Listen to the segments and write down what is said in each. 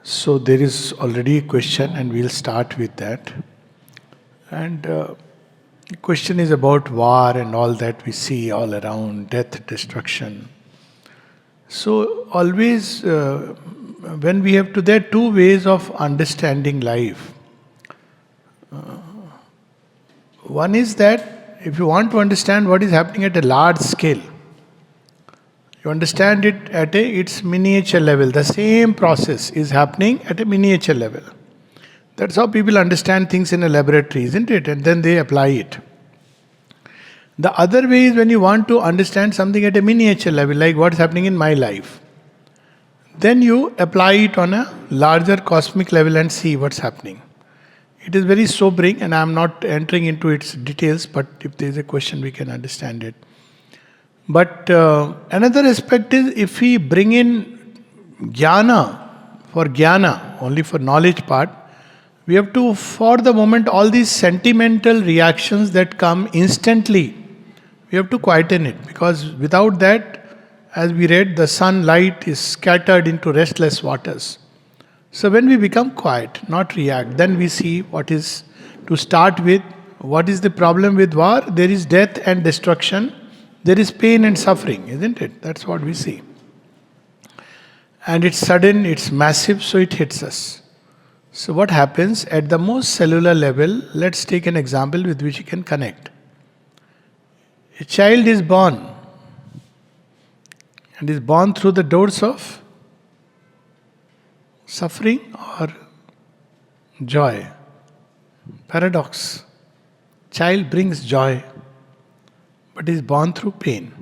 So there is already a question, and we'll start with that. And the question is about war and all that we see all around, death, destruction. So always, when we have to, there are two ways of understanding life. One is that if you want to understand what is happening at a large scale, you understand it at its miniature level. The same process is happening at a miniature level. That's how people understand things in a laboratory, isn't it? And then they apply it. The other way is when you want to understand something at a miniature level, like what's happening in my life. Then you apply it on a larger cosmic level and see what's happening. It is very sobering, and I'm not entering into its details, but if there is a question, we can understand it. But another aspect is if we bring in jnana, only for knowledge part, we have to, for the moment, all these sentimental reactions that come instantly, we have to quieten it. Because without that, as we read, the sunlight is scattered into restless waters. So when we become quiet, not react, then we see what is, to start with, what is the problem with war? There is death and destruction. There is pain and suffering, isn't it? That's what we see. And it's sudden, it's massive, so it hits us. So what happens at the most cellular level? Let's take an example with which you can connect. A child is born and is born through the doors of suffering or joy. Paradox. Child brings joy, but is born through pain.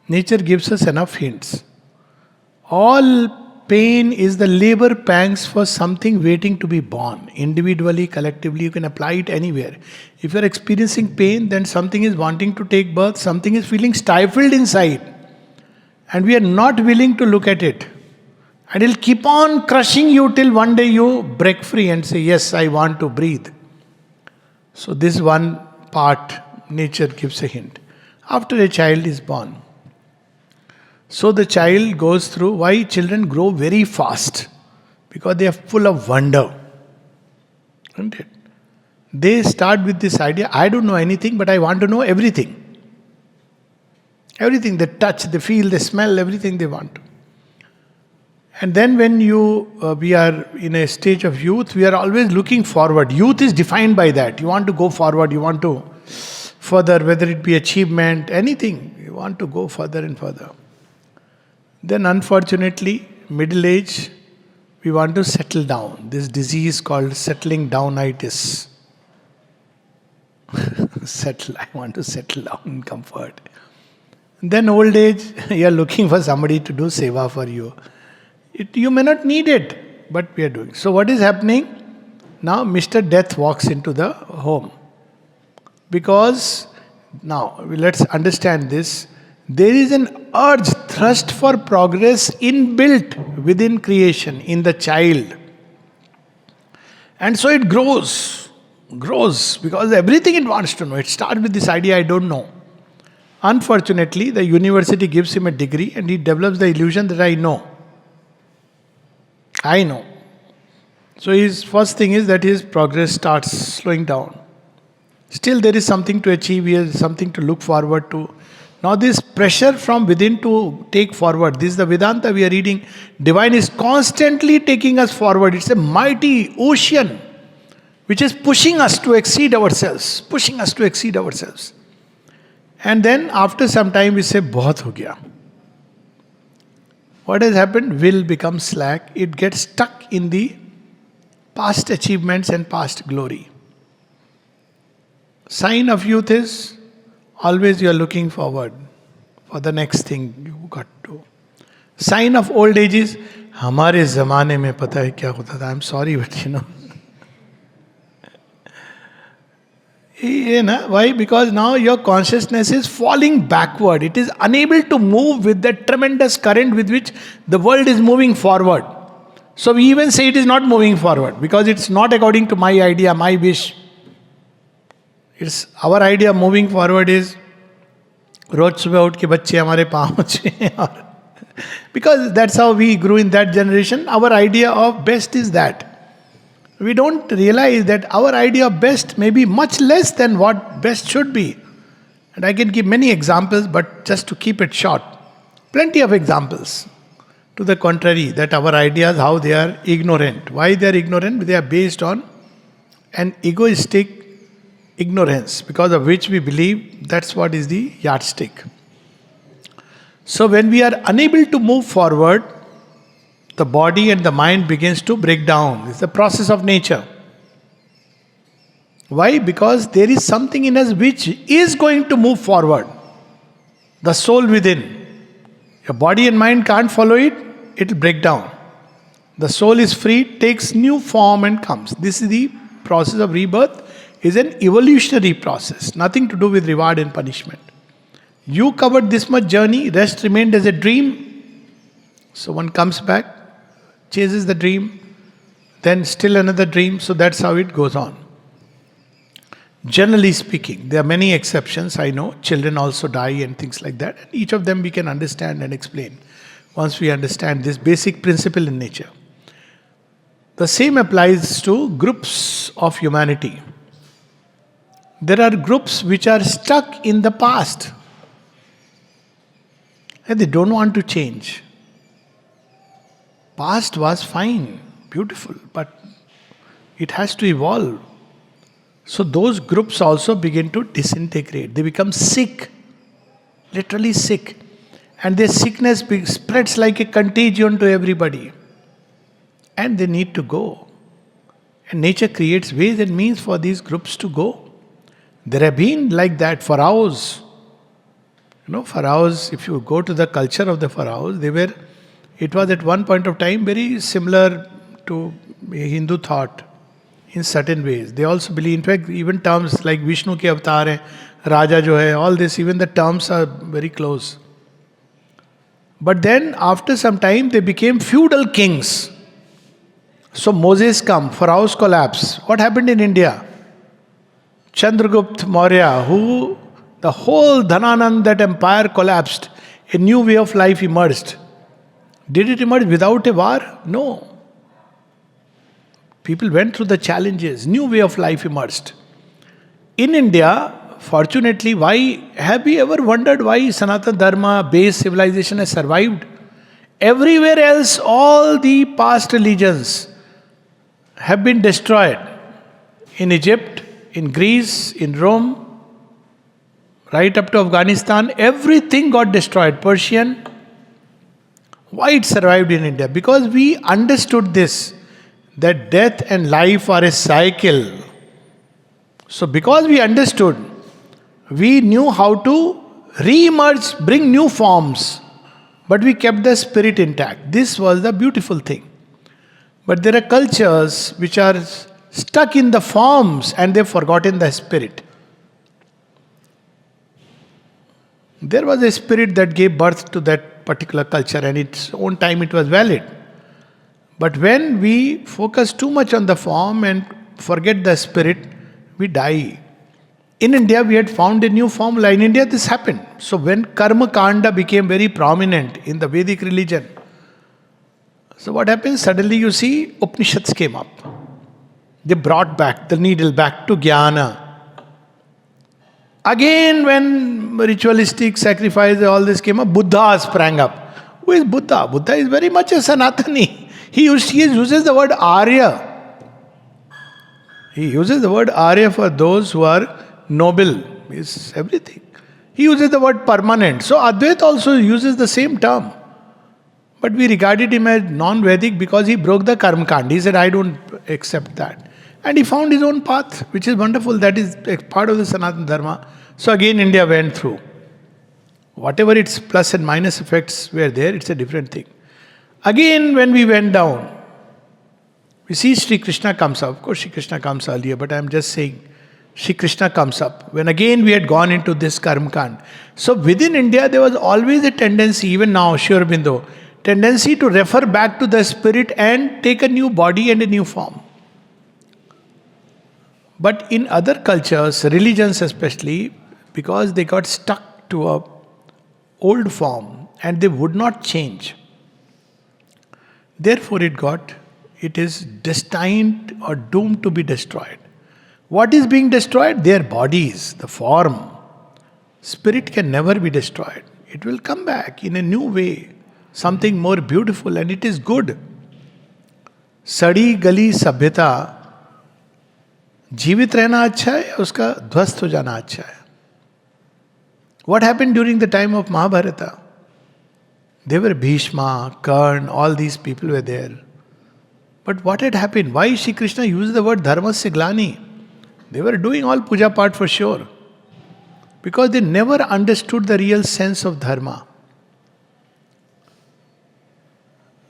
Nature gives us enough hints. All pain is the labor pangs for something waiting to be born. Individually, collectively, you can apply it anywhere. If you are experiencing pain, then something is wanting to take birth, something is feeling stifled inside. And we are not willing to look at it. And it'll keep on crushing you till one day you break free and say, yes, I want to breathe. So this one part, nature gives a hint. After a child is born, so the child goes through, why children grow very fast? Because they are full of wonder. Isn't it? They start with this idea, I don't know anything, but I want to know everything. Everything, they touch, they feel, they smell, everything they want to. And then when we are in a stage of youth, we are always looking forward. Youth is defined by that. You want to go forward, you want to further, whether it be achievement, anything. You want to go further and further. Then unfortunately, middle age, we want to settle down. This disease called settling downitis. I want to settle down in comfort. And then old age, you are looking for somebody to do seva for you. You may not need it, but we are doing. So what is happening? Now Mr. Death walks into the home. Because, now let's understand this. There is an urge, thrust for progress inbuilt within creation, in the child. And so it grows, because everything it wants to know. It starts with this idea, I don't know. Unfortunately, the university gives him a degree and he develops the illusion that I know. So his first thing is that his progress starts slowing down. Still there is something to achieve, he has something to look forward to. Now this pressure from within to take forward, this is the Vedanta we are reading. Divine is constantly taking us forward. It's a mighty ocean which is pushing us to exceed ourselves. And then after some time we say, bahut ho gaya. What has happened? Will becomes slack. It gets stuck in the past achievements and past glory. Sign of youth is always you are looking forward for the next thing you got to. Sign of old age is, हमारे ज़माने में पता है क्या होता था. I'm sorry, but you know. Why? Because now your consciousness is falling backward. It is unable to move with that tremendous current with which the world is moving forward. So we even say it is not moving forward because it's not according to my idea, my wish. It's our idea moving forward is रोज सुबह उठ के बच्चे हमारे पाँव छुएं और Because that's how we grew in that generation. Our idea of best is that. We don't realize that our idea of best may be much less than what best should be. And I can give many examples, but just to keep it short, plenty of examples to the contrary, that our ideas, how they are ignorant. Why they are ignorant? They are based on an egoistic ignorance, because of which we believe that's what is the yardstick. So when we are unable to move forward, the body and the mind begins to break down. It's the process of nature. Why? Because there is something in us which is going to move forward. The soul within. Your body and mind can't follow it, it will break down. The soul is free, takes new form and comes. This is the process of rebirth, is an evolutionary process, nothing to do with reward and punishment. You covered this much journey, rest remained as a dream. So one comes back, chases the dream, then still another dream, so that's how it goes on. Generally speaking, there are many exceptions, I know. Children also die and things like that. And each of them we can understand and explain once we understand this basic principle in nature. The same applies to groups of humanity. There are groups which are stuck in the past and they don't want to change. Past was fine, beautiful, but it has to evolve. So those groups also begin to disintegrate. They become sick, literally sick. And their sickness spreads like a contagion to everybody. And they need to go. And nature creates ways and means for these groups to go. There have been like that pharaohs. Pharaohs, if you go to the culture of the pharaohs, it was at one point of time very similar to Hindu thought in certain ways. They also believe, in fact, even terms like Vishnu ke avatar hai, Raja jo hai, all this, even the terms are very close. But then after some time they became feudal kings. So Moses come, pharaohs collapse. What happened in India? Chandragupta Maurya, the whole Dhananand, that empire collapsed. A new way of life emerged. Did it emerge without a war? No. People went through the challenges. New way of life emerged. In India, fortunately, have we ever wondered why Sanatana Dharma based civilization has survived? Everywhere else, all the past religions have been destroyed. In Egypt, in Greece, in Rome, right up to Afghanistan, everything got destroyed. Persian. Why it survived in India? Because we understood this, that death and life are a cycle. So because we understood, we knew how to re-emerge, bring new forms. But we kept the spirit intact. This was the beautiful thing. But there are cultures which are stuck in the forms and they've forgotten the spirit. There was a spirit that gave birth to that particular culture, and its own time it was valid. But when we focus too much on the form and forget the spirit, we die. In India, we had found a new formula. In India, this happened. So when Karma Kanda became very prominent in the Vedic religion, so what happens? Suddenly you see Upanishads came up. They brought back the needle back to Jnana. Again, when ritualistic sacrifice, all this came up, Buddha sprang up. Who is Buddha? Buddha is very much a Sanatani. He uses the word Arya. He uses the word Arya for those who are noble. Is everything. He uses the word permanent. So Advaita also uses the same term. But we regarded him as non-Vedic because he broke the Karma Kanda. He said, I don't accept that. And he found his own path, which is wonderful. That is a part of the Sanatana Dharma. So again, India went through. Whatever its plus and minus effects were there, it's a different thing. Again, when we went down, we see Sri Krishna comes up. Of course, Sri Krishna comes earlier, but I'm just saying, Sri Krishna comes up. When again we had gone into this Karma Kanda. So within India, there was always a tendency, even now, Sri Aurobindo, tendency to refer back to the spirit and take a new body and a new form. But in other cultures, religions especially, because they got stuck to a old form, and they would not change. Therefore it is destined or doomed to be destroyed. What is being destroyed? Their bodies, the form. Spirit can never be destroyed. It will come back in a new way, something more beautiful, and it is good. सड़ी गली सभ्यता जीवित रहना अच्छा है या उसका ध्वस्त हो जाना अच्छा है? What happened during the time of Mahabharata? They were Bhishma, Karn, all these people were there. But what had happened? Why Shri Krishna used the word dharma siglani? They were doing all puja part for sure. Because they never understood the real sense of dharma.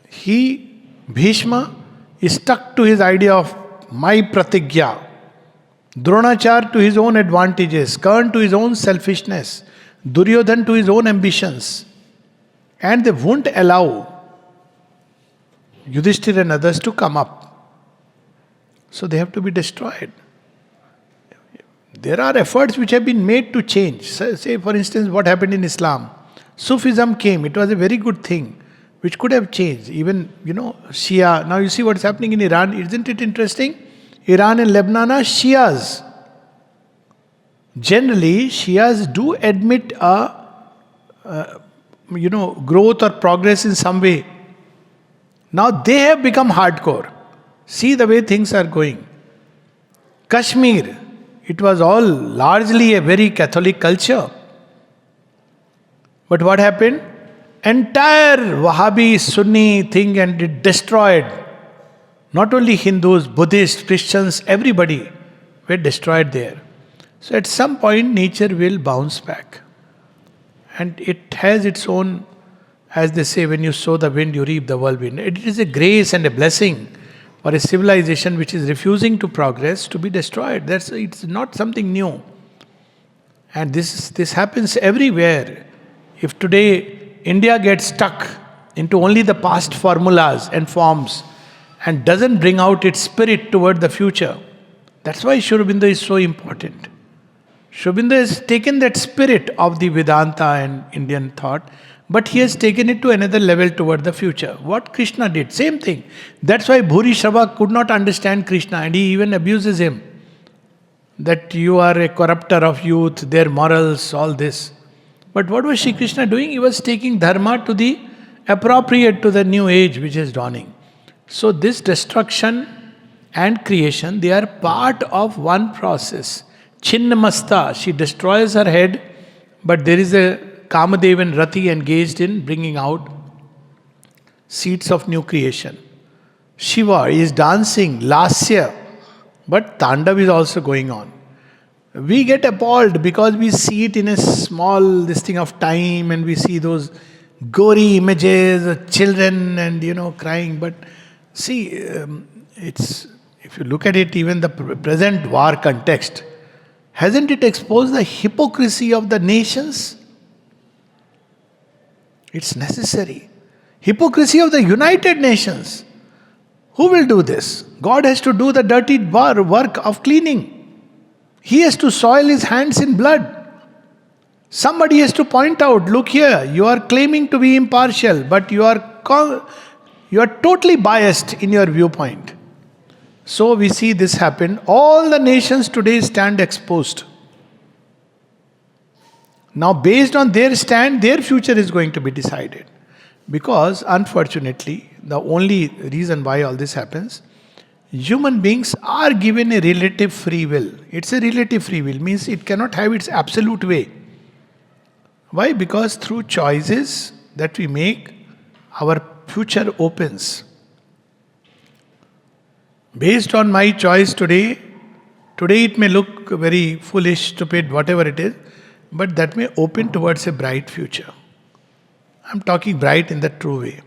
Bhishma, is stuck to his idea of my pratigya. Dronachar to his own advantages. Karn to his own selfishness. Duryodhan to his own ambitions. And they won't allow Yudhishthira and others to come up. So they have to be destroyed. There are efforts which have been made to change. Say for instance what happened in Islam. Sufism came. It was a very good thing which could have changed. Even, Shia. Now you see what's happening in Iran. Isn't it interesting? Iran and Lebanon are Shias. Generally, Shias do admit growth or progress in some way. Now they have become hardcore. See the way things are going. Kashmir, it was all largely a very Catholic culture. But what happened? Entire Wahhabi Sunni thing, and it destroyed. Not only Hindus, Buddhists, Christians, everybody were destroyed there. So at some point nature will bounce back. And it has its own, as they say, when you sow the wind, you reap the whirlwind. It is a grace and a blessing for a civilization which is refusing to progress to be destroyed. It's not something new. And this happens everywhere. If today India gets stuck into only the past formulas and forms and doesn't bring out its spirit toward the future, that's why Sri Aurobindo is so important. Sri Aurobindo has taken that spirit of the Vedanta and Indian thought, but he has taken it to another level toward the future. What Krishna did, same thing. That's why Bhuri Shrava could not understand Krishna, and he even abuses him. That you are a corrupter of youth, their morals, all this. But what was Shri Krishna doing? He was taking dharma to the appropriate to the new age which is dawning. So this destruction and creation, they are part of one process. Chinnamasta, she destroys her head, but there is a Kamadev and Rati engaged in bringing out seeds of new creation. Shiva is dancing, Lasya, but Tandav is also going on. We get appalled because we see it in a small this thing of time, and we see those gory images of children and crying. But see, if you look at it, even the present war context, hasn't it exposed the hypocrisy of the nations? It's necessary. Hypocrisy of the United Nations. Who will do this? God has to do the dirty work of cleaning. He has to soil his hands in blood. Somebody has to point out, look here, you are claiming to be impartial, but you are totally biased in your viewpoint. So we see this happen. All the nations today stand exposed. Now based on their stand, their future is going to be decided. Because unfortunately, the only reason why all this happens, human beings are given a relative free will. It's a relative free will, means it cannot have its absolute way. Why? Because through choices that we make, our future opens. Based on my choice today it may look very foolish, stupid, whatever it is, but that may open towards a bright future. I'm talking bright in the true way.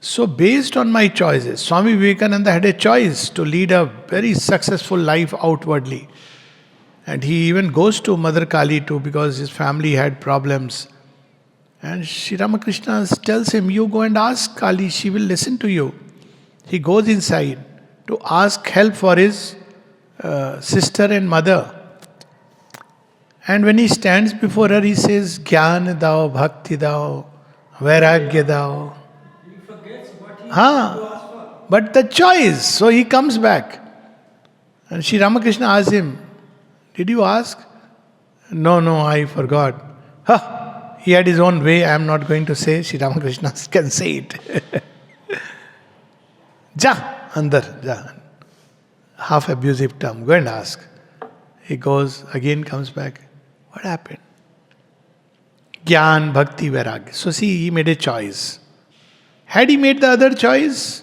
So based on my choices, Swami Vivekananda had a choice to lead a very successful life outwardly. And he even goes to Mother Kali too, because his family had problems. And Sri Ramakrishna tells him, you go and ask Kali, she will listen to you. He goes inside to ask help for his sister and mother. And when he stands before her, he says, Jnana dao, bhakti dao, vairagya dao. He forgets what he used to ask Huh? for. But the choice. So he comes back. And Sri Ramakrishna asks him, did you ask? No, no, I forgot. Huh. He had his own way. I am not going to say. Sri Ramakrishna can say it. Ja, andar, ja. Half abusive term. Go and ask. He goes, again comes back. What happened? Gyan, Bhakti, Vairagya. So see, he made a choice. Had he made the other choice,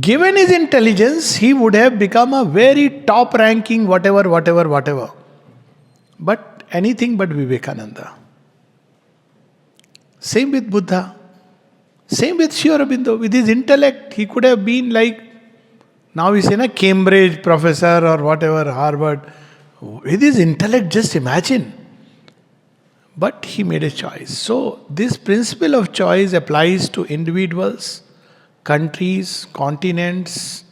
given his intelligence, he would have become a very top ranking whatever, whatever, whatever. But anything but Vivekananda. Same with Buddha. Same with Sri Aurobindo. With his intellect, he could have been like, now he's in a Cambridge professor or whatever, Harvard. With his intellect, just imagine. But he made a choice. So, this principle of choice applies to individuals, countries, continents,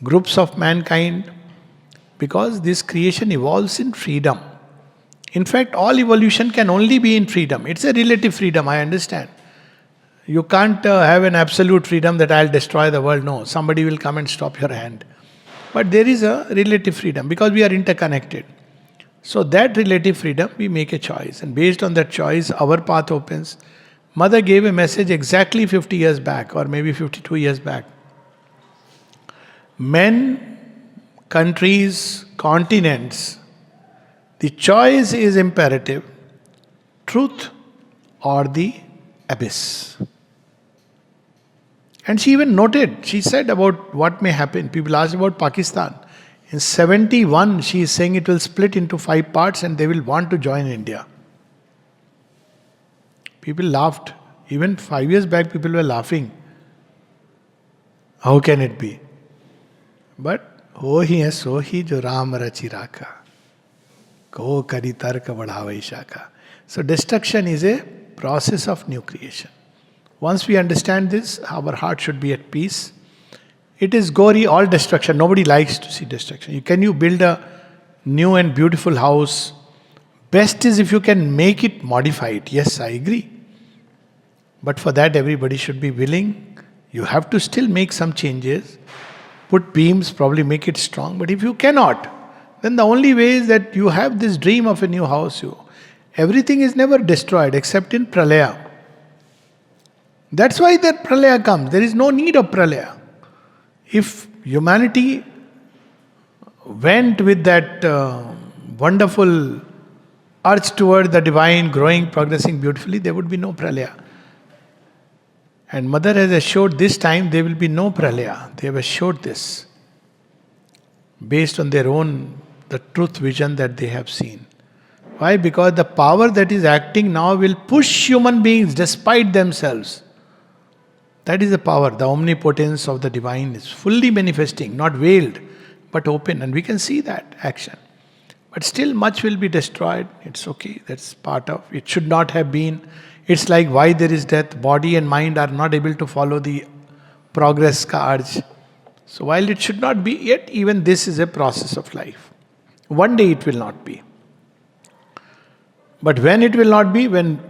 groups of mankind, because this creation evolves in freedom. In fact, all evolution can only be in freedom. It's a relative freedom, I understand. You can't have an absolute freedom that I'll destroy the world. No, somebody will come and stop your hand. But there is a relative freedom because we are interconnected. So that relative freedom, we make a choice. And based on that choice, our path opens. Mother gave a message exactly 50 years back, or maybe 52 years back. Men, countries, continents, the choice is imperative. Truth or the abyss. And she even noted, she said about what may happen. People asked about Pakistan. In 71, she is saying it will split into 5 parts and they will want to join India. People laughed. Even 5 years back, people were laughing. How can it be? But ho hi hai so hi jo Ram rachi rakha. Ko kari tarka badhava shaka. So destruction is a process of new creation. Once we understand this, our heart should be at peace. It is gory, all destruction. Nobody likes to see destruction. Can you build a new and beautiful house? Best is if you can make it modified. Yes, I agree. But for that, everybody should be willing. You have to still make some changes. Put beams, probably make it strong. But if you cannot, then the only way is that you have this dream of a new house. Everything is never destroyed except in pralaya. That's why that pralaya comes. There is no need of pralaya. If humanity went with that wonderful urge toward the divine, growing, progressing beautifully, there would be no pralaya. And Mother has assured this time there will be no pralaya. They have assured this based on their own, the truth vision that they have seen. Why? Because the power that is acting now will push human beings despite themselves. That is the power, the omnipotence of the divine is fully manifesting, not veiled, but open. And we can see that action. But still, much will be destroyed. It's okay, that's part of it. Should not have been. It's like why there is death. Body and mind are not able to follow the progress ka urge. So, while it should not be, yet even this is a process of life. One day it will not be. But when it will not be, when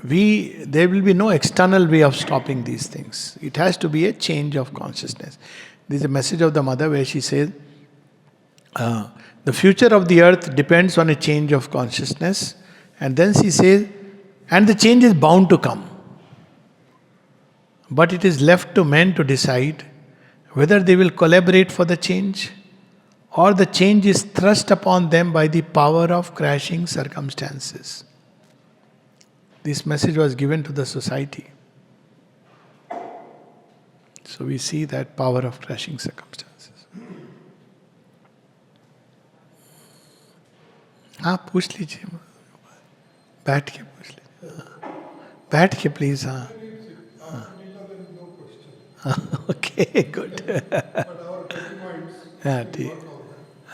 there will be no external way of stopping these things. It has to be a change of consciousness. This is a message of the Mother where she says, the future of the earth depends on a change of consciousness. And then she says, and the change is bound to come. But it is left to men to decide whether they will collaborate for the change or the change is thrust upon them by the power of crashing circumstances. This message was given to the society. So we see that power of crashing circumstances. हाँ पूछ लीजिए बैठ के पूछ लीजिए बैठ के please हाँ ओके गुड हाँ ठीक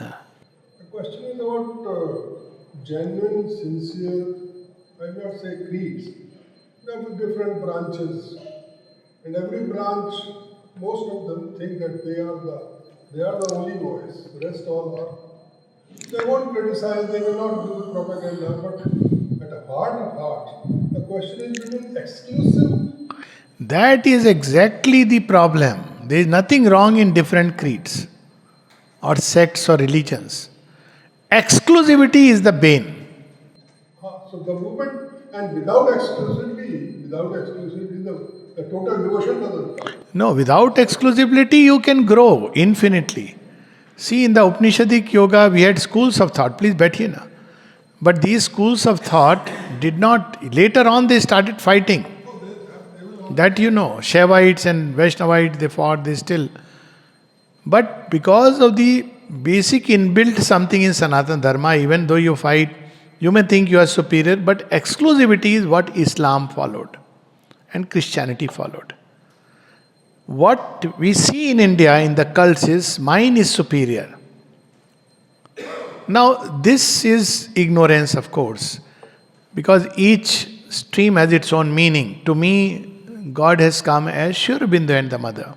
The question is about genuine, sincere, I will not say creeds. There are different branches, and every branch, most of them think that they are the only voice. The rest all are. They won't criticize. They will not do the propaganda. But at a heart of heart, the question is: we will exclusive That is exactly the problem. There is nothing wrong in different creeds or sects or religions. Exclusivity is the bane. So the movement, and without exclusivity, the total devotion doesn't come. No, without exclusivity, you can grow infinitely. See, in the Upanishadic yoga, we had schools of thought. Please bethiye na. But these schools of thought did not, later on, they started fighting. That you know, Shaivites and Vaishnavites, they fought, they still. But because of the basic inbuilt something in Sanatana Dharma, even though you fight, you may think you are superior, but exclusivity is what Islam followed and Christianity followed. What we see in India in the cults is mine is superior. Now, this is ignorance, of course, because each stream has its own meaning. To me, God has come as Sri Aurobindo and the mother.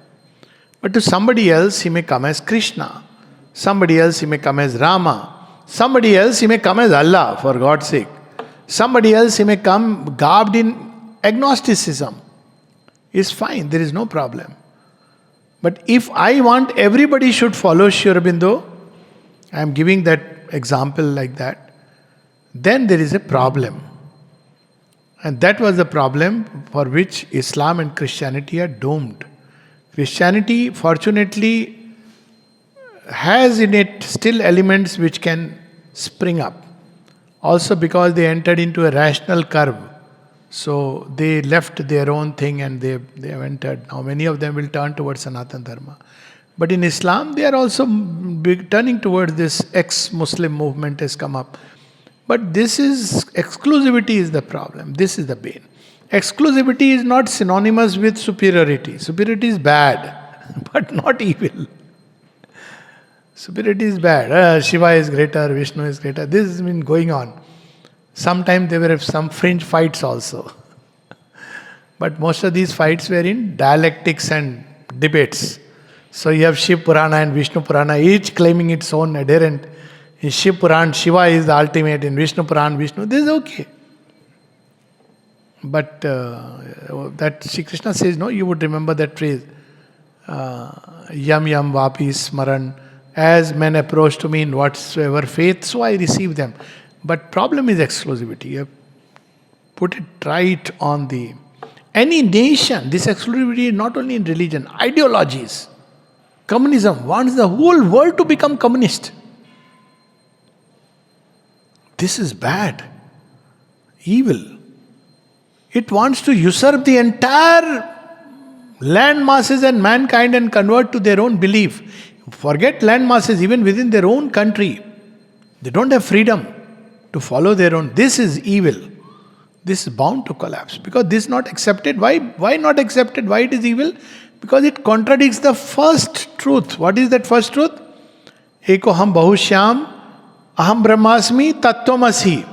But to somebody else, he may come as Krishna. Somebody else, he may come as Rama. Somebody else, he may come as Allah, for God's sake. Somebody else, he may come garbed in agnosticism. It's fine, there is no problem. But if I want everybody should follow Sri Aurobindo, I am giving that example like that, then there is a problem. And that was the problem for which Islam and Christianity are doomed. Christianity, fortunately, has in it still elements which can spring up. Also because they entered into a rational curve. So they left their own thing and they have entered. Now many of them will turn towards Sanatana Dharma. But in Islam, they are also turning towards this ex-Muslim movement has come up. But this is, exclusivity is the problem. This is the bane. Exclusivity is not synonymous with superiority. Superiority is bad, but not evil. Superiority is bad. Shiva is greater, Vishnu is greater. This has been going on. Sometimes there were some fringe fights also. But most of these fights were in dialectics and debates. So you have Shiv Purana and Vishnu Purana, each claiming its own adherent. In Shiv Purana, Shiva is the ultimate. In Vishnu Purana, Vishnu. This is okay. But that Sri Krishna says, no, you would remember that phrase. Yam yam vapi smaran. As men approach to me in whatsoever faith, so I receive them. But problem is exclusivity. You have put it right on the... Any nation, this exclusivity is not only in religion, ideologies. Communism wants the whole world to become communist. This is bad. Evil. It wants to usurp the entire land masses and mankind and convert to their own belief. Forget land masses, even within their own country. They don't have freedom to follow their own. This is evil. This is bound to collapse. Because this is not accepted. Why not accepted? Why it is evil? Because it contradicts the first truth. What is that first truth? Eko ham bahushyam, aham brahmasmi, tattvamasi.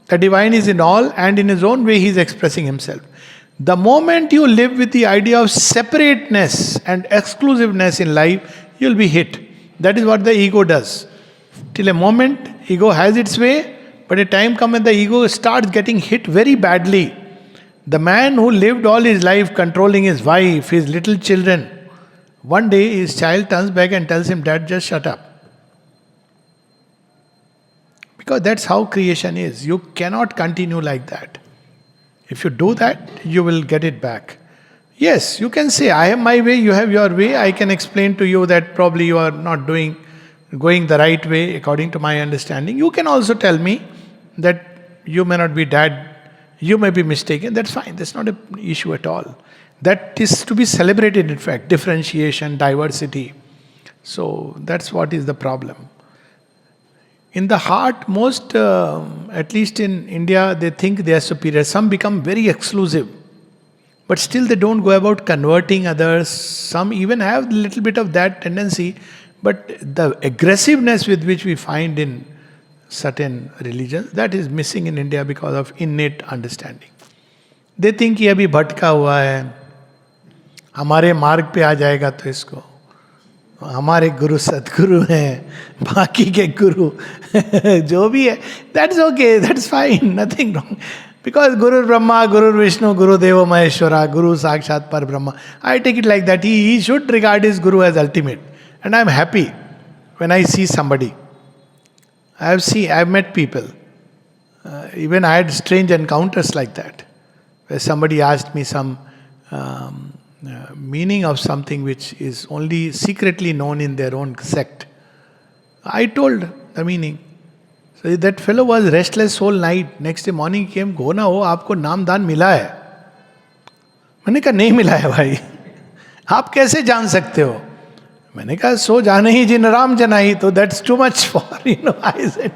The divine is in all and in his own way he is expressing himself. The moment you live with the idea of separateness and exclusiveness in life, you will be hit. That is what the ego does. Till a moment, ego has its way, but a time comes when the ego starts getting hit very badly. The man who lived all his life controlling his wife, his little children, one day his child turns back and tells him, Dad, just shut up. Because that's how creation is. You cannot continue like that. If you do that, you will get it back. Yes, you can say, I have my way, you have your way. I can explain to you that probably you are not going the right way according to my understanding. You can also tell me that you may not be dad, you may be mistaken. That's fine. That's not an issue at all. That is to be celebrated, in fact, differentiation, diversity. So that's what is the problem. In the heart, most, at least in India, they think they are superior. Some become very exclusive. But still they don't go about converting others. Some even have a little bit of that tendency. But the aggressiveness with which we find in certain religions, that is missing in India because of innate understanding. They think ये अभी भटका हुआ है, हमारे मार्ग पे आ जाएगा तो इसको, हमारे गुरु सदगुरु हैं, बाकी के गुरु जो भी है, that's okay, that's fine, nothing wrong. Because Guru Brahma, Guru Vishnu, Guru Deva Maheshwara, Guru Sakshat Par Brahma. I take it like that. He should regard his Guru as ultimate. And I'm happy when I see somebody. I've met people. Even I had strange encounters like that, where somebody asked me some meaning of something which is only secretly known in their own sect. I told the meaning. So that fellow was restless whole night. Next day morning he came, go na ho, आपको नाम दान मिला है. मैंने कहा नहीं मिला है भाई. आप कैसे जान सकते हो? मैंने कहा सो जाने ही जिन राम जनाई. तो that's too much for I said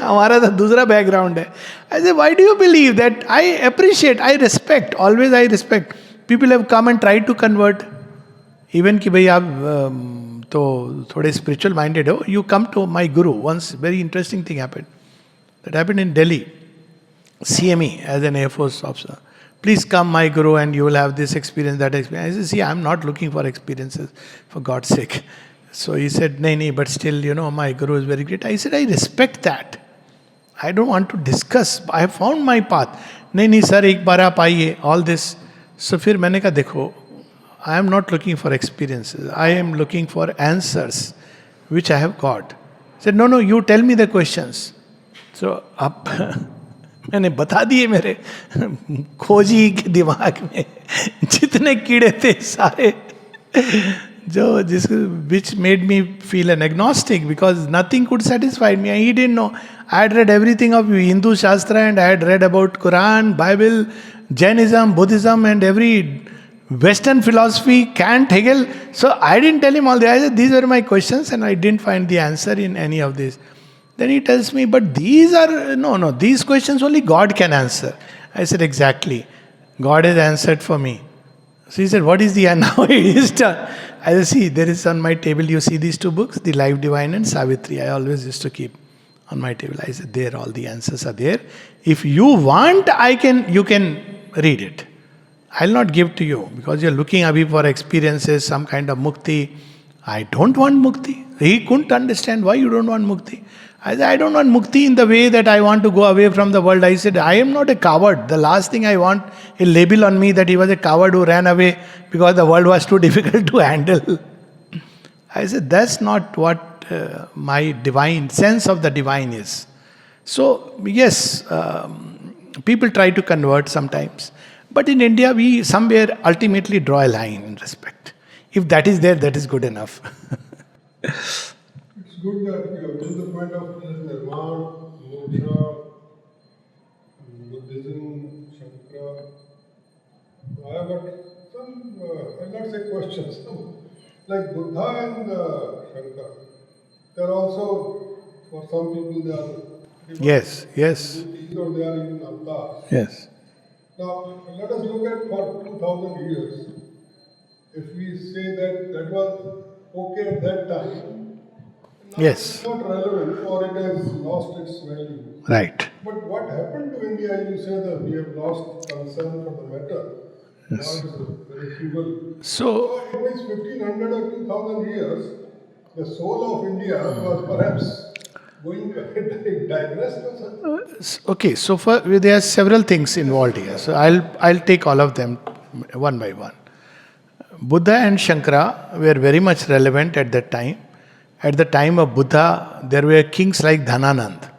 हमारा तो दूसरा बैकग्राउंड है. I said why do you believe that? I appreciate, I respect, always I respect. People have come and try to convert. Even कि भाई आप तो थोड़े स्पिरिचुअल माइंडेड हो, you come to my guru. Once very interesting thing happened. That happened in Delhi. CME as an Air Force officer. Please come, my guru, and you will have this experience, that experience. I said, see, I'm not looking for experiences, for God's sake. So he said, nahi, but still, my guru is very great. I said, I respect that. I don't want to discuss. I have found my path. Nahi, sir, ek baar aap aiye, all this. So फिर मैंने कहा देखो, I am not looking for experiences. I am looking for answers, which I have got. He said, no, you tell me the questions. So अब मैंने बता दिए मेरे खोजी के दिमाग में जितने कीड़े थे सारे, which made me feel an agnostic, because nothing could satisfy me. He didn't know. I had read everything of Hindu Shastra, and I had read about Quran, Bible, Jainism, Buddhism, and every Western philosophy, Kant, Hegel. So I didn't tell him all that. I said, these were my questions, and I didn't find the answer in any of these. Then he tells me, but these are, no, these questions only God can answer. I said, exactly. God has answered for me. So he said, what is the answer? Now it is done. I said, see, there is on my table, you see these two books, The Life Divine and Savitri. I always used to keep on my table. I said, there, all the answers are there. If you want, you can read it. I'll not give to you, because you're looking abhi for experiences, some kind of mukti. I don't want mukti. He couldn't understand why you don't want mukti. I said, I don't want mukti in the way that I want to go away from the world. I said, I am not a coward. The last thing I want, a label on me that he was a coward who ran away because the world was too difficult to handle. I said, that's not what my divine sense of the divine is. So, yes, people try to convert sometimes. But in India, we somewhere ultimately draw a line in respect. If that is there, that is good enough. It's good that you have made the point of Nirvana, Moksha, Buddhism, Shankara. I have got some, I'll not say questions, like Buddha and Shankara. They're also, for some people, they are Yes. or they are even avatars. Yes. Now, let us look at for 2000 years. If we say that was okay at that time, now Yes. it's not relevant or it has lost its value. Right. But what happened to India, you say that we have lost concern for the matter. Yes. Now it is very feeble. So, So it means 1500 or 2000 years, the soul of India was perhaps going digressed or something. okay, so there are several things involved here. So I'll take all of them one by one. Buddha and Shankara were very much relevant at that time. At the time of Buddha, there were kings like Dhananand.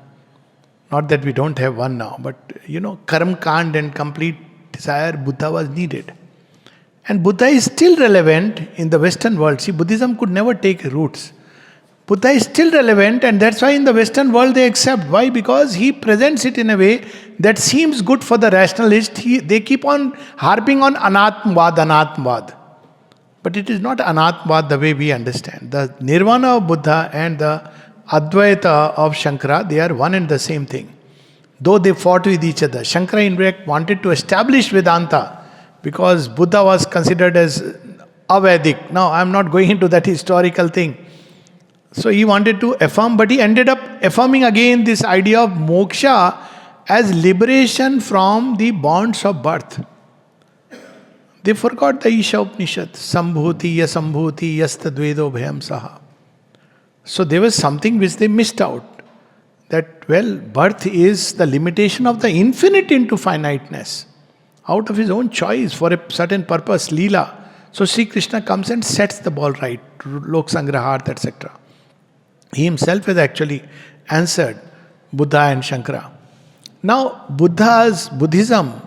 Not that we don't have one now, but Karam Kand and complete desire, Buddha was needed. And Buddha is still relevant in the Western world. See, Buddhism could never take roots. Buddha is still relevant, and that's why in the Western world they accept. Why? Because he presents it in a way that seems good for the rationalist. They keep on harping on Anatmavad. But it is not Anatmavad the way we understand. The Nirvana of Buddha and the Advaita of Shankara, they are one and the same thing. Though they fought with each other. Shankara in fact wanted to establish Vedanta because Buddha was considered as Avedic. Now I am not going into that historical thing. So he wanted to affirm, but he ended up affirming again this idea of moksha as liberation from the bonds of birth. They forgot the Isha Upanishad, Sambhuti Yasambhuti Yastadvedo Bhayam Saha. So there was something which they missed out. that, birth is the limitation of the infinite into finiteness. Out of his own choice for a certain purpose, Leela. So Sri Krishna comes and sets the ball right, Lok Sangraharth, etc. He himself has actually answered Buddha and Shankara. Now, Buddhism,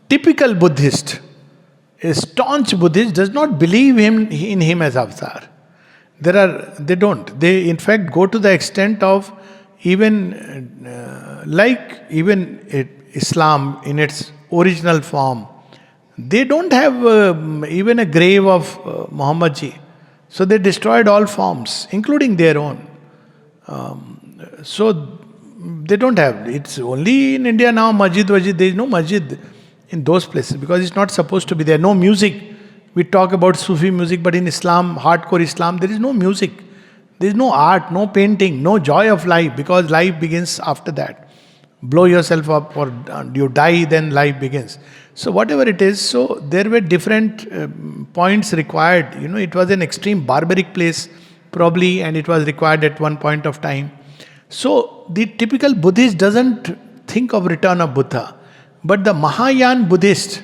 typical Buddhist, a staunch Buddhist does not believe in him as avatar. They don't. They in fact go to the extent of even Islam in its original form. They don't have even a grave of Muhammad ji. So they destroyed all forms, including their own. So they don't have. It's only in India now, masjid. There is no masjid in those places because it's not supposed to be there. No music. We talk about Sufi music, but in Islam, hardcore Islam, there is no music. There is no art, no painting, no joy of life because life begins after that. Blow yourself up or you die, then life begins. So whatever it is, so there were different points required. It was an extreme barbaric place probably, and it was required at one point of time. So the typical Buddhist doesn't think of return of Buddha. But the Mahayana Buddhist,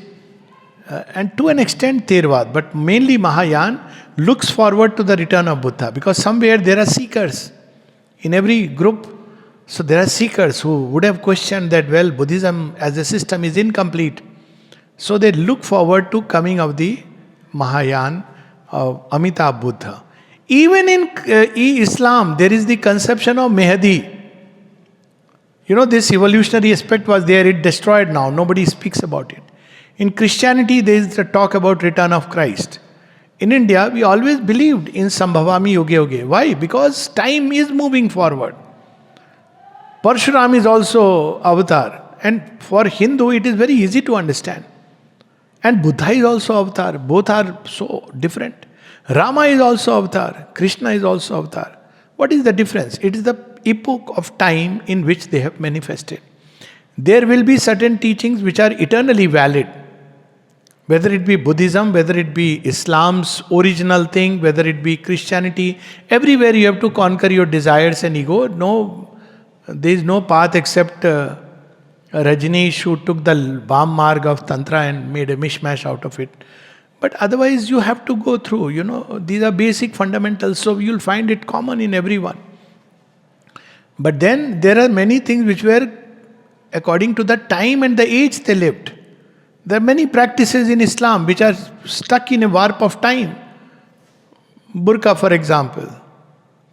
and to an extent Theravada, but mainly Mahayana, looks forward to the return of Buddha because somewhere there are seekers in every group. So there are seekers who would have questioned that, Buddhism as a system is incomplete. So they look forward to coming of the Mahayana of Amitabh Buddha. Even in Islam, there is the conception of Mehdi. This evolutionary aspect was there, it destroyed now, nobody speaks about it. In Christianity, there is the talk about return of Christ. In India, we always believed in Sambhavami Yoge Yoge. Why? Because time is moving forward. Parshuram is also avatar. And for Hindu, it is very easy to understand. And Buddha is also avatar. Both are so different. Rama is also avatar. Krishna is also avatar. What is the difference? It is the epoch of time in which they have manifested. There will be certain teachings which are eternally valid. Whether it be Buddhism, whether it be Islam's original thing, whether it be Christianity, everywhere you have to conquer your desires and ego. No, there is no path except Rajneesh who took the Bam Marg of Tantra and made a mishmash out of it. But otherwise you have to go through, these are basic fundamentals, so you'll find it common in everyone. But then there are many things which were according to the time and the age they lived. There are many practices in Islam which are stuck in a warp of time. Burqa, for example.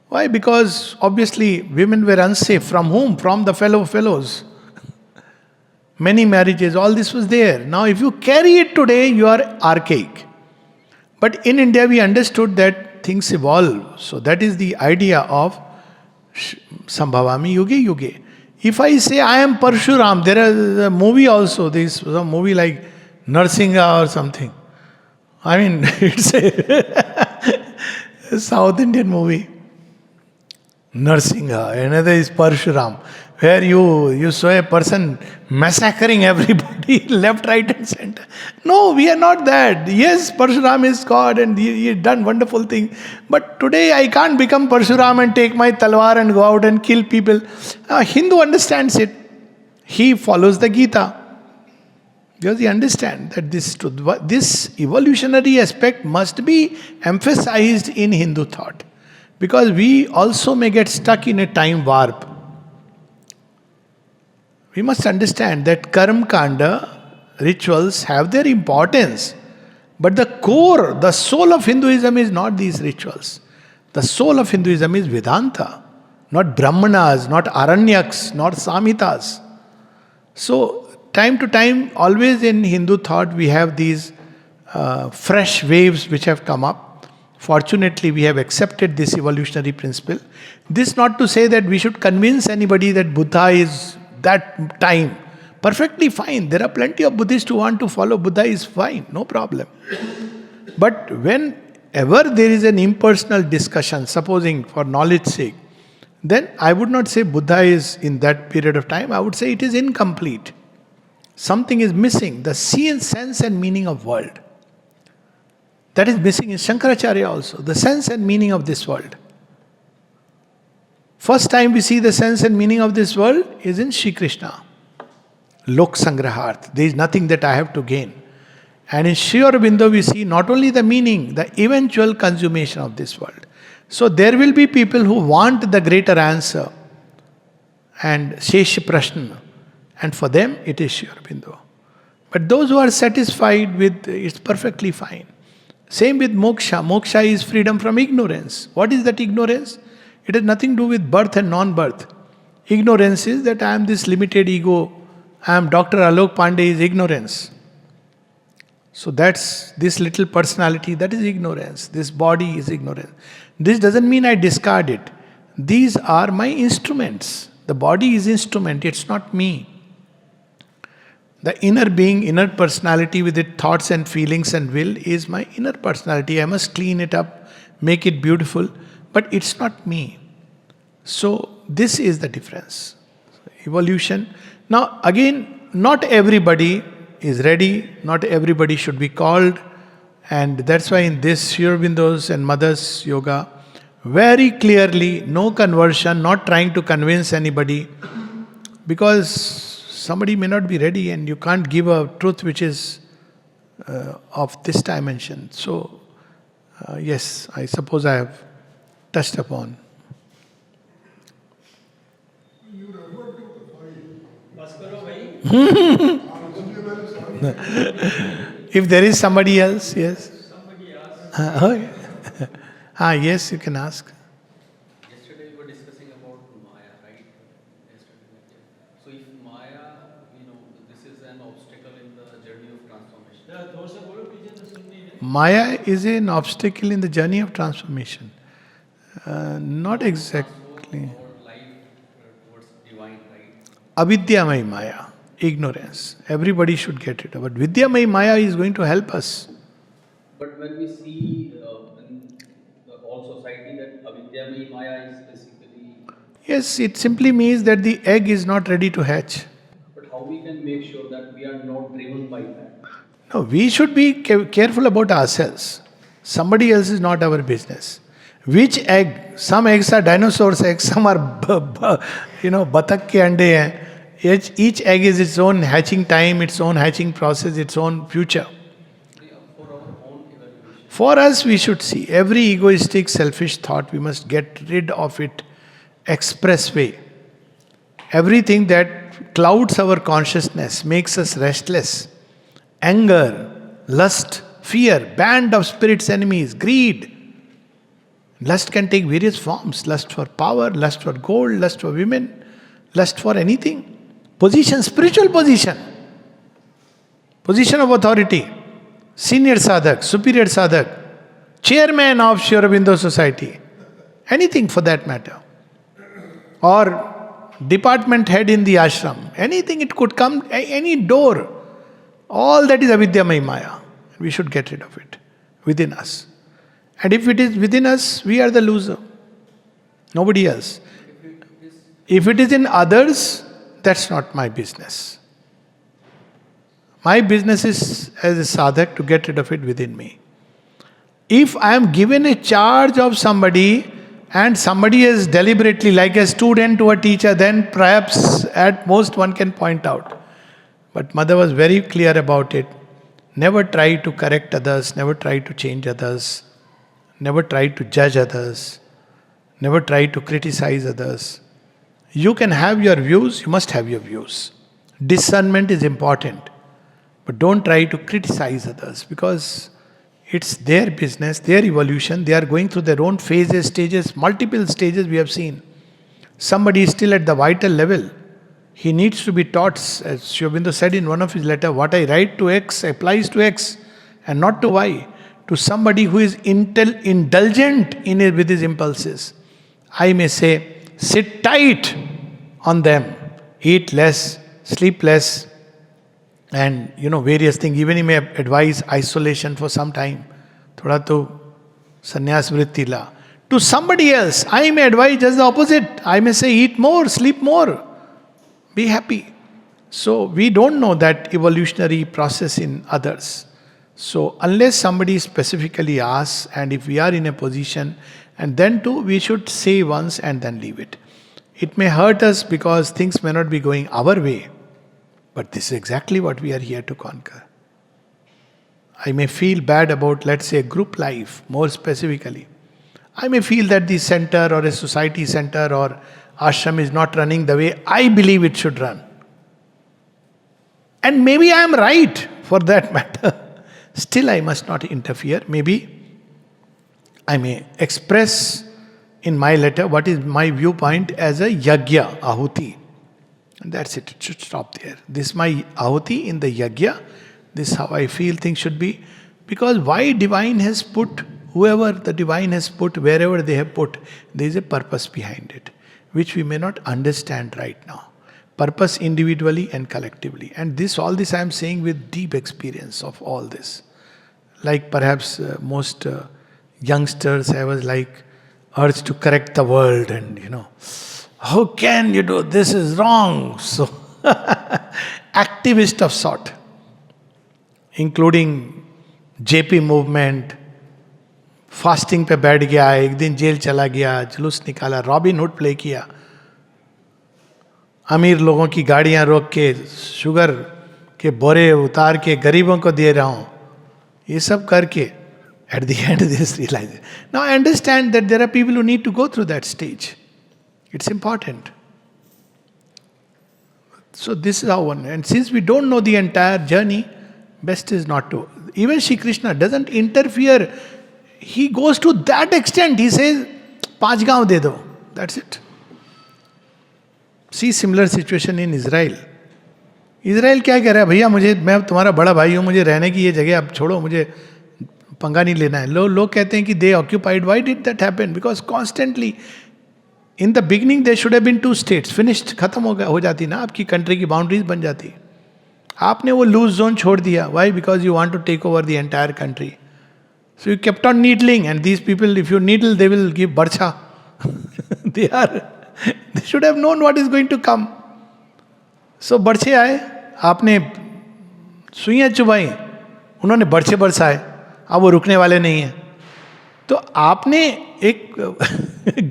Why? Because obviously women were unsafe. From whom? From the fellows. Many marriages, all this was there. Now if you carry it today, you are archaic. But in India we understood that things evolve. So that is the idea of Sambhavami Yuge Yuge. If I say I am Parshuram, there is a movie also, this was a movie like Narsinga or something. I mean, it's a South Indian movie. Narsinga, another is Parshuram, where you saw a person massacring everybody, left, right and center. No, we are not that. Yes, Parshuram is God and he has done wonderful things. But today I can't become Parshuram and take my talwar and go out and kill people. Hindu understands it. He follows the Gita. Because he understands that this evolutionary aspect must be emphasized in Hindu thought. Because we also may get stuck in a time warp. We must understand that Karma Kanda rituals have their importance. But the core, the soul of Hinduism is not these rituals. The soul of Hinduism is Vedanta. Not Brahmanas, not Aranyaks, not Samhitas. So, time to time, always in Hindu thought, we have these fresh waves which have come up. Fortunately, we have accepted this evolutionary principle. This not to say that we should convince anybody that Buddha is that time. Perfectly fine. There are plenty of Buddhists who want to follow Buddha is fine, no problem. But whenever there is an impersonal discussion, supposing for knowledge's sake, then I would not say Buddha is in that period of time. I would say it is incomplete. Something is missing. The sense and meaning of world. That is missing in Shankaracharya also. The sense and meaning of this world. First time we see the sense and meaning of this world is in Shri Krishna. Lok Sangraharth. There is nothing that I have to gain. And in Sri Aurobindo we see not only the meaning, the eventual consummation of this world. So there will be people who want the greater answer and Shesh Prashna. And for them it is Sri Aurobindo. But those who are satisfied with it's perfectly fine. Same with moksha. Moksha is freedom from ignorance. What is that ignorance? It has nothing to do with birth and non-birth. Ignorance is that I am this limited ego. I am Dr. Alok Pandey is ignorance. So that's this little personality, that is ignorance. This body is ignorance. This doesn't mean I discard it. These are my instruments. The body is instrument, it's not me. The inner being, inner personality with its thoughts and feelings and will is my inner personality. I must clean it up, make it beautiful, but it's not me. So this is the difference. Evolution. Now again, not everybody is ready, not everybody should be called, and that's why in this Sri Aurobindo's and Mother's Yoga, very clearly, no conversion, not trying to convince anybody, because somebody may not be ready and you can't give a truth which is of this dimension. So, yes, I suppose I have touched upon. You referred to the five. बस करो भाई. If there is somebody else, yes. Somebody asked. Yes, you can ask. Yesterday we were discussing about Maya, right? Yesterday. So if Maya, this is an obstacle in the journey of transformation. जरा जोर से बोलो पीछे तो सुन नहीं रहे. Maya is an obstacle in the journey of transformation. Not exactly. Our life towards divine, right? Avidyamay Maya, ignorance. Everybody should get it. But Vidyamay Maya is going to help us. But when we see in the whole society that avidyamay Maya is basically, Yes, it simply means that the egg is not ready to hatch. but how we can make sure that we are not driven by that? No, we should be careful about ourselves. Somebody else is not our business. Which egg? Some eggs are dinosaurs' eggs, some are batak ke ande hain. Each egg is its own hatching time, its own hatching process, its own future. For our own evaluation. For us, we should see every egoistic, selfish thought, we must get rid of it expressway. Everything that clouds our consciousness, makes us restless. Anger, lust, fear, band of spirits' enemies, greed. Lust can take various forms. Lust for power, lust for gold, lust for women, lust for anything. Position, spiritual position. Position of authority. Senior sadhak, superior sadhak, chairman of Sri Aurobindo Society. Anything for that matter. Or department head in the ashram. Anything it could come, any door. All that is avidyamay Maya. We should get rid of it within us. And if it is within us, we are the loser. Nobody else. If it is in others, that's not my business. My business is as a sadhak to get rid of it within me. If I am given a charge of somebody and somebody is deliberately like a student to a teacher, then perhaps at most one can point out. But Mother was very clear about it. Never try to correct others, never try to change others, never try to judge others, never try to criticize others. You can have your views, you must have your views. Discernment is important. But don't try to criticize others because it's their business, their evolution. They are going through their own phases, stages, multiple stages we have seen. Somebody is still at the vital level. He needs to be taught, as Sri Aurobindo said in one of his letters, what I write to X applies to X and not to Y. To somebody who is indulgent with his impulses, I may say, sit tight on them, eat less, sleep less, and various things. Even he may advise isolation for some time. Thoda to sannyas vritti la. To somebody else, I may advise just the opposite. I may say, eat more, sleep more, be happy. So we don't know that evolutionary process in others. So, unless somebody specifically asks, and if we are in a position, and then too, we should say once and then leave it. It may hurt us because things may not be going our way, but this is exactly what we are here to conquer. I may feel bad about, let's say, group life, more specifically. I may feel that the center or a society center or ashram is not running the way I believe it should run. And maybe I am right for that matter. Still, I must not interfere. Maybe I may express in my letter what is my viewpoint as a yagya, ahuti. And that's it. It should stop there. This is my ahuti in the yagya. This is how I feel things should be. Because why divine has put, whoever the divine has put, wherever they have put, there is a purpose behind it, which we may not understand right now. Purpose individually and collectively. And all this I am saying with deep experience of all this. Like perhaps most youngsters, I was like urged to correct the world and how can you do, this is wrong. So, activist of sort, including JP movement, fasting पे बैठ गया, एक दिन jail चला गया, जुलूस निकाला, robin hood play किया, अमीर लोगों की गाड़ियां रोक के शुगर के बोरे उतार के गरीबों को दे रहा हूं, ये सब करके at the end this realizes. Now I understand that there are people who need to go through that stage. It's important. So this is how one, and since we don't know the entire journey, best is not to. Even Shri Krishna doesn't interfere. He goes to that extent. He says, "Panch gaon de do." That's it. See similar situation in Israel. Israel क्या कह रहा है, भैया मुझे, मैं तुम्हारा बड़ा भाई हूँ, मुझे रहने की ये जगह अब छोड़ो, मुझे पंगा नहीं लेना है. लोग कहते हैं कि they occupied. Why did that happen? Because constantly in the beginning there should have been two states. Finished, खत्म हो जाती ना, आपकी कंट्री की बाउंड्रीज बन जाती. आपने वो लूज जोन छोड़ दिया. Why? Because you want to take over the entire country. So you kept on needling, and these people, if you needle, they will give barcha. They should have known what is going to come. So बरछे आए, आपने सुइयां चुभाई, उन्होंने बरछे बरसाए, अब वो रुकने वाले नहीं हैं. तो आपने एक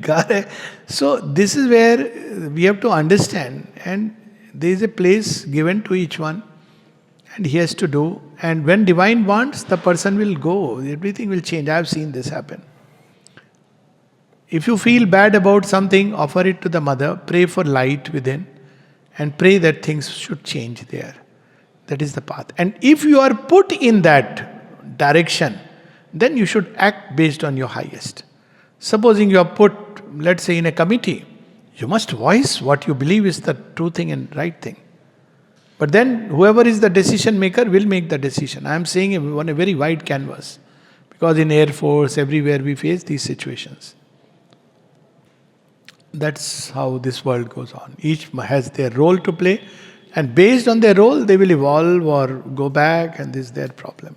घर है. So this is where we have to understand, and there is a place given to each one, and he has to do. And when divine wants, the person will go. Everything will change. I have seen this happen. If you feel bad about something, offer it to the mother, pray for light within, and pray that things should change there. That is the path. And if you are put in that direction, then you should act based on your highest. Supposing you are put, let's say, in a committee, you must voice what you believe is the true thing and right thing. But then whoever is the decision maker will make the decision. I am saying on a very wide canvas. Because in Air Force, everywhere we face these situations. That's how this world goes on. Each has their role to play, and based on their role, they will evolve or go back, and this is their problem.